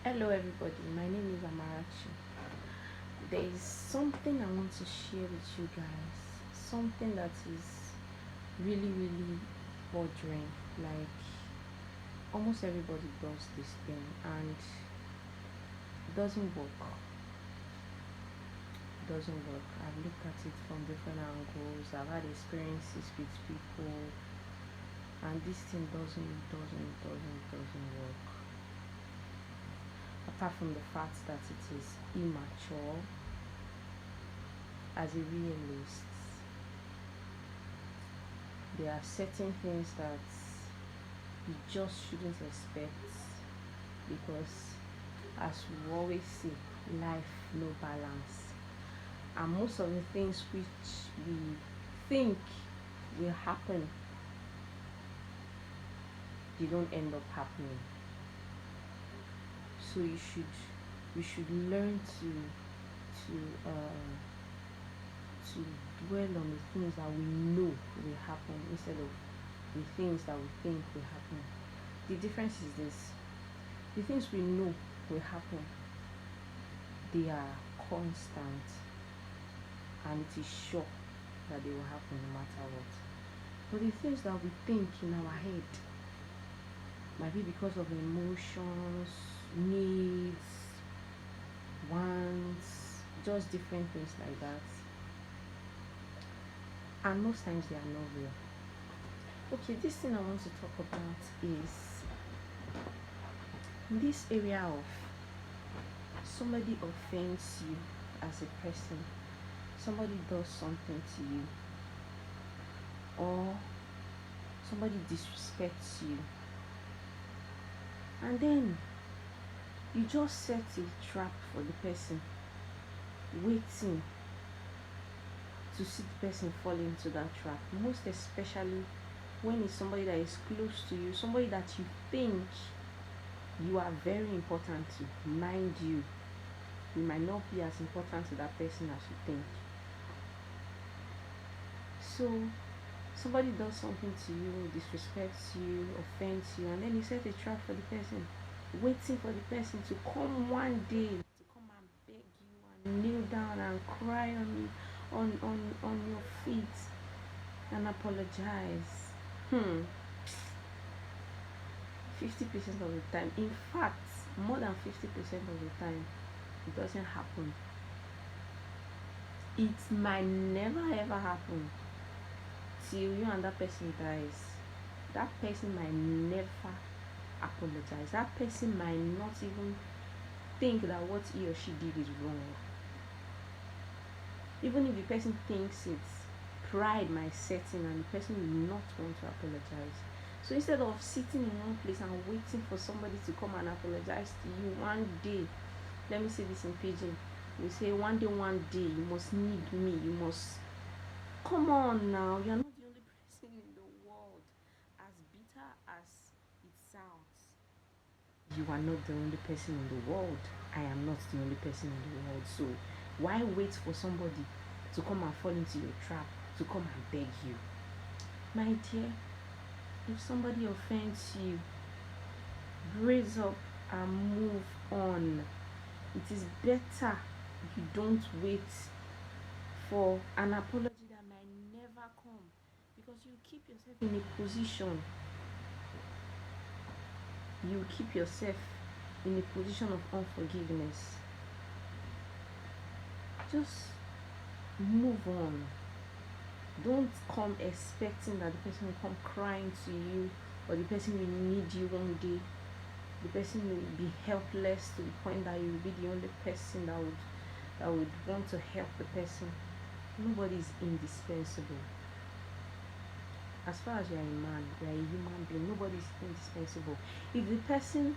Hello, everybody. My name is Amarachi. There is something I want to share with you guys. Something that is really, really bothering. Like, almost everybody does this thing and it doesn't work. It doesn't work. I've looked at it from different angles. I've had experiences with people, and this thing doesn't work. Apart from the fact that it is immature, as a realist, there are certain things that you just shouldn't expect because, as we always say, life no balance, and most of the things which we think will happen, they don't end up happening. So we should learn to uh, to dwell on the things that we know will happen instead of the things that we think will happen. The difference is this: the things we know will happen, they are constant, and it is sure that they will happen no matter what. But the things that we think in our head might be because of emotions, needs, wants, just different things like that. And most times they are not real. Okay, this thing I want to talk about is this area of somebody offends you as a person, somebody does something to you, or somebody disrespects you, and then you just set a trap for the person, waiting to see the person fall into that trap. Most especially when it's somebody that is close to you, somebody that you think you are very important to. Mind you, you might not be as important to that person as you think. So somebody does something to you, disrespects you, offends you, and then you set a trap for the person, waiting for the person to come one day to come and beg you and kneel down and cry on your feet and apologize. 50% of the time, in fact, more than 50% of the time, it doesn't happen. It might never ever happen till you and that person dies. That person might never apologize. That person might not even think that what he or she did is wrong. Even if the person thinks it's, pride might set in and the person will not want to apologize. So instead of sitting in one place and waiting for somebody to come and apologize to you one day, let me say this in pidgin, we say one day you must need me, you must, come on now, you're not the only person in the world. As bitter as it sounds, you are not the only person in the world. I am not the only person in the world. So why wait for somebody to come and fall into your trap, to come and beg you? My dear, if somebody offends you, brace up and move on. It is better you don't wait for an apology that might never come, because you keep yourself in a position of unforgiveness. Just move on. Don't come expecting that the person will come crying to you, or the person will need you one day. The person will be helpless to the point that you will be the only person that would want to help the person. Nobody is indispensable. As far as you are a man, you are a human being. Nobody is indispensable. If the person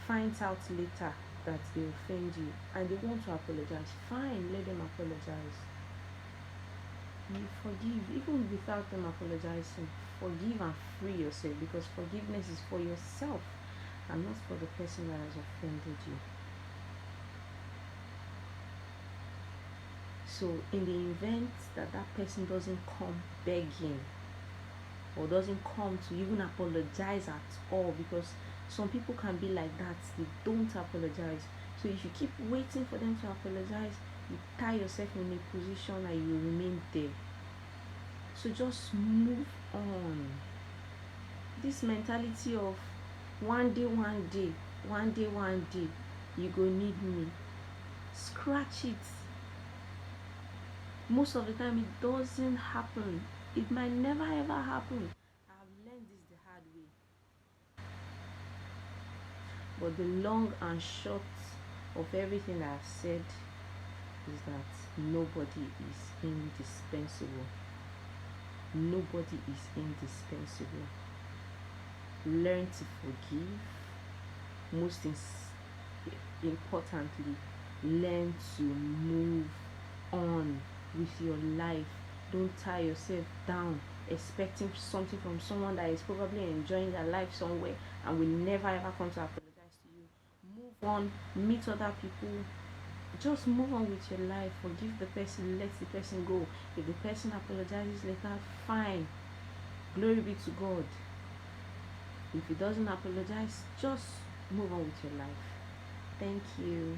finds out later that they offend you and they want to apologize, fine, let them apologize. You forgive, even without them apologizing. Forgive and free yourself, because forgiveness is for yourself and not for the person that has offended you. So in the event that that person doesn't come begging or doesn't come to even apologize at all, because Some people can be like that, they don't apologize. So if you keep waiting for them to apologize, you tie yourself in a position and you remain there. So just move on. This mentality of one day, you go need me, scratch it. Most of the time it doesn't happen. It might never ever happen. I've learned this the hard way. But the long and short of everything I've said is that nobody is indispensable. Nobody is indispensable. Learn to forgive. Most importantly, learn to move on with your life. Don't tie yourself down expecting something from someone that is probably enjoying their life somewhere and will never ever come to apologize to you. Move on, meet other people, just move on with your life. Forgive the person, let the person go. If the person apologizes later, fine, glory be to God. If he doesn't apologize, just move on with your life. Thank you.